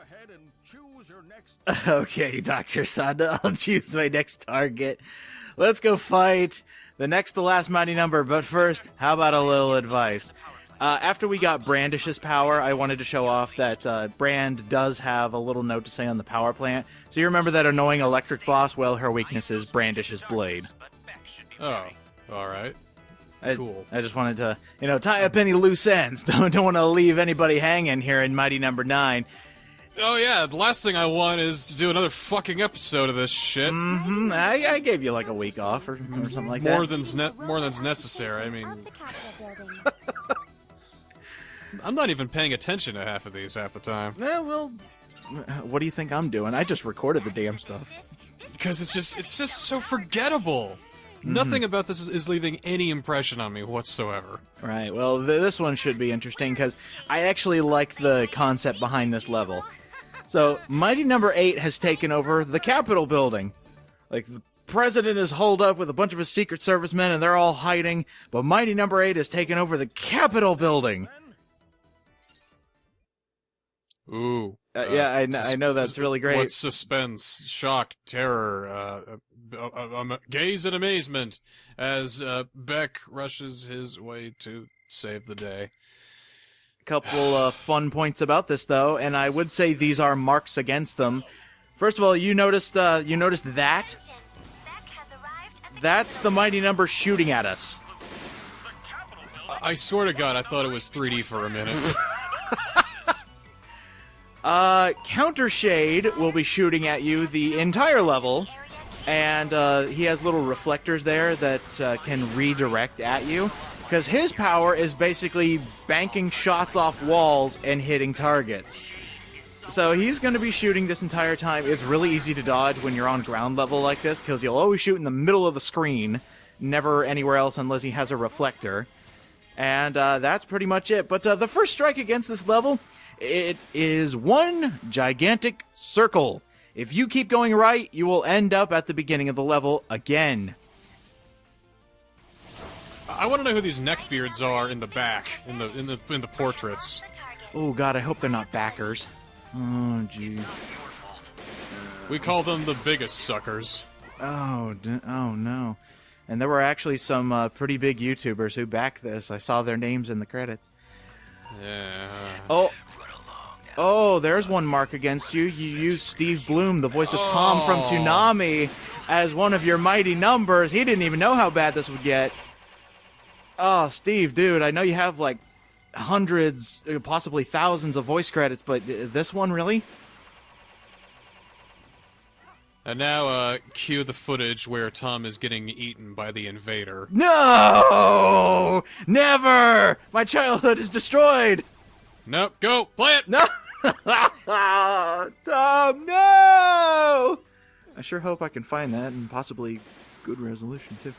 ahead and choose your next. Okay, Dr. Sada, I'll choose my next target. Let's go fight the next to last mighty number, but first, how about a little advice? After we got Brandish's power, I wanted to show off that Brand does have a little note to say on the power plant. So you remember that annoying electric boss? Well, her weakness is Brandish's blade. Oh, alright. Cool. I just wanted to, tie up any loose ends. Don't want to leave anybody hanging here in Mighty Number 9. Oh yeah, the last thing I want is to do another fucking episode of this shit. Mm-hmm. I gave you like a week off or something like that. More than's necessary. I mean, I'm not even paying attention to half of these half the time. Well, what do you think I'm doing? I just recorded the damn stuff. Because it's just so forgettable. Nothing about this is leaving any impression on me whatsoever. Right, well, this one should be interesting, because I actually like the concept behind this level. So, Mighty Number 8 has taken over the Capitol building. Like, the president is holed up with a bunch of his Secret Service men, and they're all hiding, but Mighty Number 8 has taken over the Capitol building! Ooh. Yeah, I know that's really great. What suspense, shock, terror, gaze in amazement as Beck rushes his way to save the day. Couple fun points about this, though, and I would say these are marks against them. First of all, you noticed that? That's the Mighty Number shooting at us. I swear to God, I thought it was 3D for a minute. Countershade will be shooting at you the entire level, and he has little reflectors there that can redirect at you, because his power is basically banking shots off walls and hitting targets. So he's going to be shooting this entire time. It's really easy to dodge when you're on ground level like this, because you'll always shoot in the middle of the screen, never anywhere else unless he has a reflector. And that's pretty much it. But the first strike against this level, it is one gigantic circle. If you keep going right, you will end up at the beginning of the level again. I want to know who these neckbeards are in the back, in the portraits. Oh God, I hope they're not backers. Oh jeez. We call them the biggest suckers. Oh no. And there were actually some pretty big YouTubers who backed this. I saw their names in the credits. Yeah. Oh, there's one mark against you. You used Steve Bloom, the voice of Tom from Toonami, as one of your mighty numbers. He didn't even know how bad this would get. Oh, Steve, dude, I know you have like hundreds, possibly thousands of voice credits, but this one, really? And now, cue the footage where Tom is getting eaten by the invader. No! Never! My childhood is destroyed! Nope, go! Play it! No! Tom, no! I sure hope I can find that, and possibly good resolution, too.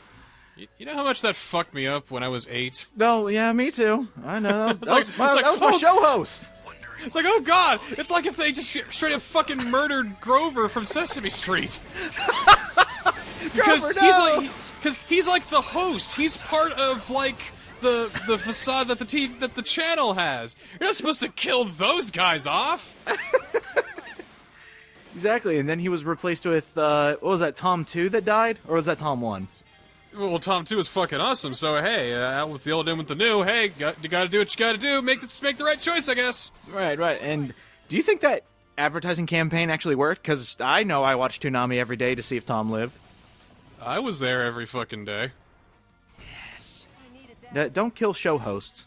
You know how much that fucked me up when I was 8? No, yeah, me too. I know. That was my show host. It's like, oh God! It's like if they just straight up fucking murdered Grover from Sesame Street. Grover, no! Because he's like the host. He's part of like the facade that the channel has. You're not supposed to kill those guys off. Exactly, and then he was replaced with what was that, Tom 2 that died, or was that Tom 1? Well, Tom 2 is fucking awesome. So hey, out with the old, in with the new. Hey, you gotta do what you gotta do. Make the right choice, I guess. Right. And do you think that advertising campaign actually worked? Because I know I watch Toonami every day to see if Tom lived. I was there every fucking day. Yes. Don't kill show hosts.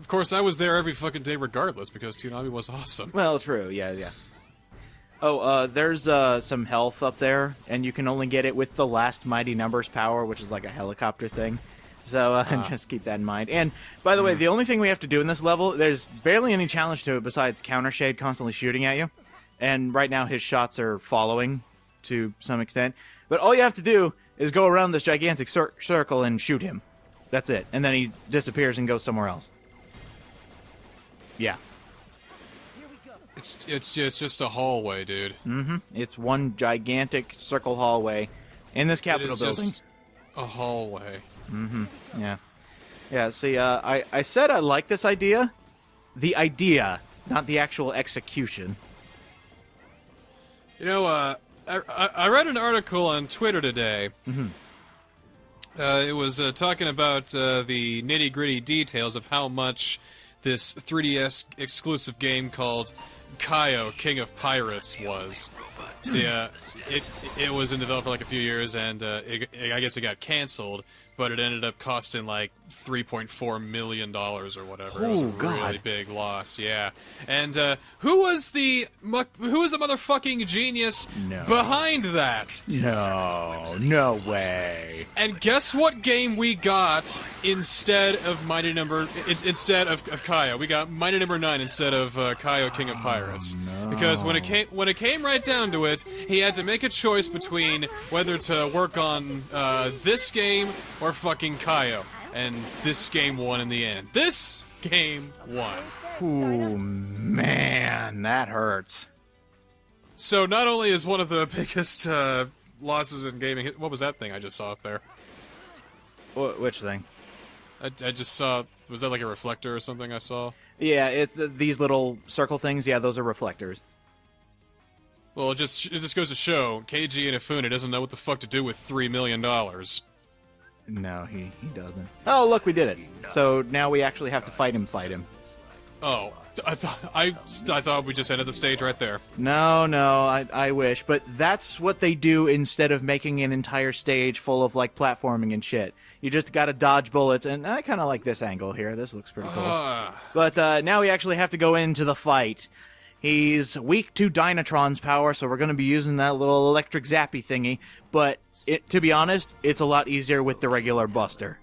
Of course, I was there every fucking day regardless, because Toonami was awesome. Well, true, yeah. Oh, there's some health up there, and you can only get it with the last Mighty Numbers power, which is like a helicopter thing. So just keep that in mind. And, by the way, the only thing we have to do in this level, there's barely any challenge to it besides Countershade constantly shooting at you. And right now his shots are following to some extent. But all you have to do is go around this gigantic circle and shoot him. That's it. And then he disappears and goes somewhere else. Yeah. It's just a hallway, dude. Mm-hmm. It's one gigantic circle hallway in this Capitol building. Just a hallway. Mm-hmm. Yeah. Yeah, see, I said I like this idea. The idea, not the actual execution. You know, I read an article on Twitter today. Mm-hmm. It was talking about the nitty-gritty details of how much this 3DS exclusive game called Kaio, King of Pirates was. See, it was in development for like a few years, and I guess it got canceled, but it ended up costing like $3.4 million or whatever. It was a really big loss, yeah. And who was the motherfucking genius behind that? No way. And guess what game we got instead of instead of Kaio? We got Mighty Number 9 instead of Kaio, King of Pirates. Because when it came right down to it, he had to make a choice between whether to work on this game or fucking Kaio. And this game won in the end. This game won. Ooh, man, that hurts. So not only is one of the biggest losses in gaming... What was that thing I just saw up there? Which thing? I just saw... Was that like a reflector or something I saw? Yeah, it's these little circle things. Yeah, those are reflectors. Well, it just goes to show, KG Inafune doesn't know what the fuck to do with $3 million. No, he doesn't. Oh, look, we did it. So now we actually have to fight him. Oh, I thought we just ended the stage right there. No, I wish. But that's what they do instead of making an entire stage full of, like, platforming and shit. You just gotta dodge bullets, and I kind of like this angle here. This looks pretty cool. But now we actually have to go into the fight. He's weak to Dynatron's power, so we're going to be using that little electric zappy thingy. But, to be honest, it's a lot easier with the regular Buster.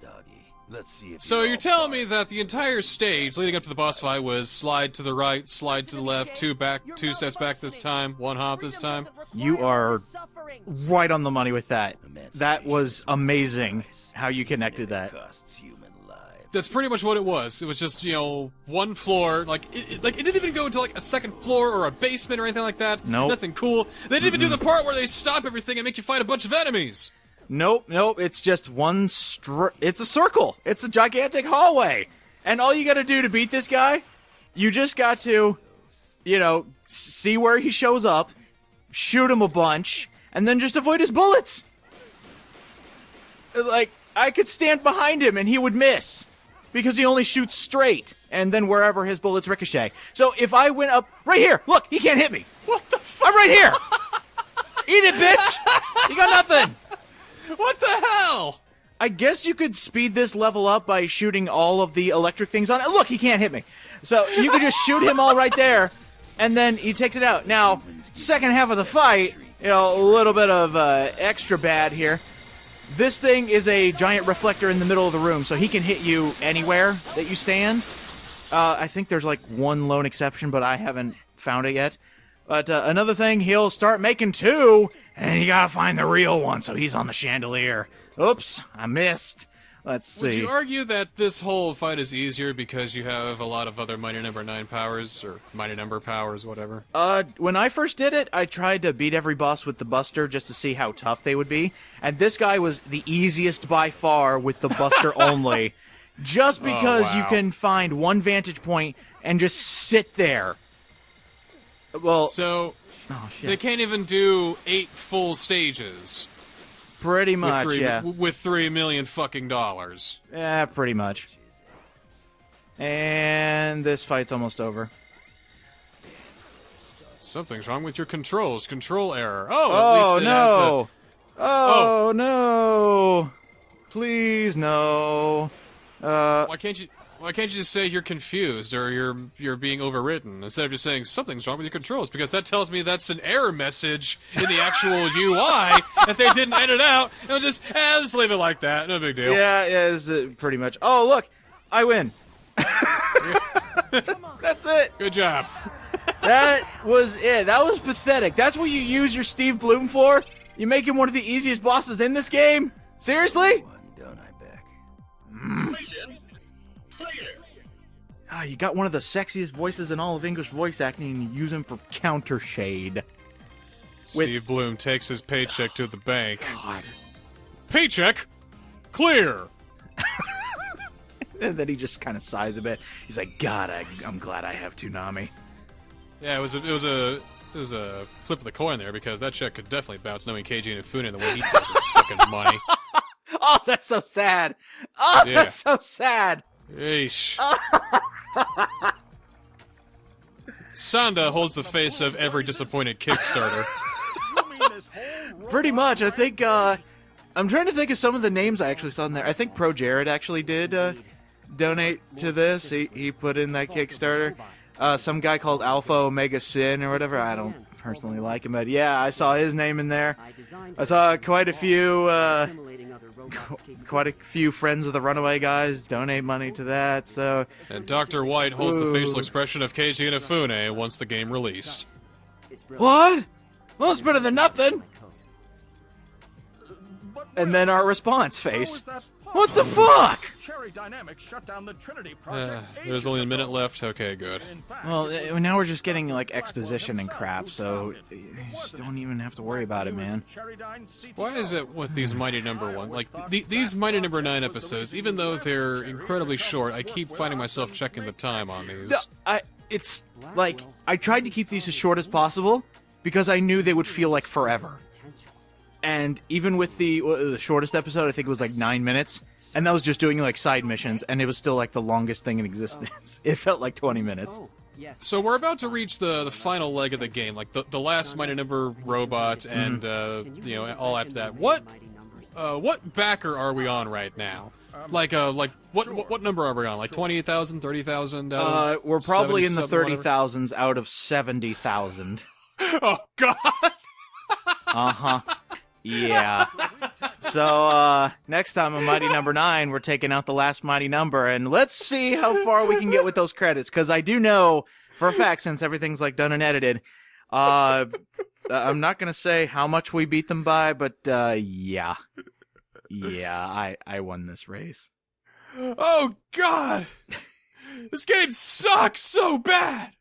So you're telling me that the entire stage leading up to the boss fight was slide to the right, slide to the left, two steps back this time, one hop this time? You are right on the money with that. That was amazing how you connected that. That's pretty much what it was. It was just, one floor. Like, it didn't even go into, like, a second floor or a basement or anything like that. Nope. Nothing cool. They didn't even do the part where they stop everything and make you fight a bunch of enemies. Nope. It's just it's a circle. It's a gigantic hallway. And all you gotta do to beat this guy, you just got to, see where he shows up, shoot him a bunch, and then just avoid his bullets. Like, I could stand behind him and he would miss. Because he only shoots straight, and then wherever his bullets ricochet. So if I went up... Right here! Look, he can't hit me! What the fuck? I'm right here! Eat it, bitch! You got nothing! What the hell? I guess you could speed this level up by shooting all of the electric things on it. Look, he can't hit me. So you could just shoot him all right there, and then he takes it out. Now, second half of the fight, a little bit of extra bad here. This thing is a giant reflector in the middle of the room, so he can hit you anywhere that you stand. I think there's like one lone exception, but I haven't found it yet. But another thing, he'll start making two, and you gotta find the real one, so he's on the chandelier. Oops, I missed. Let's see. Would you argue that this whole fight is easier because you have a lot of other Mighty Number 9 powers, or Mighty Number powers, whatever? When I first did it, I tried to beat every boss with the Buster just to see how tough they would be. And this guy was the easiest by far with the Buster only. Just because you can find one vantage point and just sit there. Well, so, they can't even do 8 full stages. Pretty much, yeah. With $3 million fucking dollars. Yeah, pretty much. And this fight's almost over. Something's wrong with your controls. Control error. Oh, no! Oh, no! Please, no. Why can't you just say you're confused or you're being overwritten instead of just saying something's wrong with your controls? Because that tells me that's an error message in the actual UI that they didn't edit out. And just leave it like that. No big deal. Yeah, it's pretty much. Oh, look, I win. That's it. Good job. That was it. That was pathetic. That's what you use your Steve Bloom for? You make him one of the easiest bosses in this game? Seriously? You got one of the sexiest voices in all of English voice acting, and you use him for Countershade. Steve Bloom takes his paycheck to the bank. God. Paycheck? Clear! And then he just kind of sighs a bit. He's like, God, I'm glad I have Toonami. Yeah, it was a there's a flip of the coin there, because that check could definitely bounce, knowing Keiji Inafune and the way he does his fucking money. Oh, that's so sad. Oh, Yeah. that's so sad. Eesh. Sanda holds the face of every disappointed Kickstarter. Pretty much. I think, I'm trying to think of some of the names I actually saw in there. I think Pro Jared actually did, donate to this. He put in that Kickstarter. Some guy called Alpha Omega Sin or whatever. I don't personally like him, but yeah, I saw his name in there. I saw quite a few friends of the Runaway guys donate money to that. So, And Dr. White holds the facial expression of Keiji Inafune once the game released. what? Well, it's better than nothing. And then our response face. What the fuck? Cherry Dynamics shut down the Trinity project. There's only a minute left. Okay, good. Well, now we're just getting like exposition and crap, so you just don't even have to worry about it, man. Why is it with these Mighty Number 1? Like, these Mighty Number 9 episodes, even though they're incredibly short, I keep finding myself checking the time on these. It's like, I tried to keep these as short as possible because I knew they would feel like forever. And even with the shortest episode, I think it was like 9 minutes, and that was just doing like side missions, and it was still like the longest thing in existence. It felt like 20 minutes. So we're about to reach the final leg of the game, like the last Mighty Number robot, and you know, all after that. What backer are we on right now? Like what number are we on? Like 28,000, 30,000? We're probably in the 30,000 30,000s out of 70,000. Oh God! Uh-huh. Yeah. So, next time on Mighty Number 9, we're taking out the last Mighty Number, and let's see how far we can get with those credits, because I do know, for a fact, since everything's, like, done and edited, I'm not gonna say how much we beat them by, but, yeah. Yeah, I won this race. Oh God! This game sucks so bad!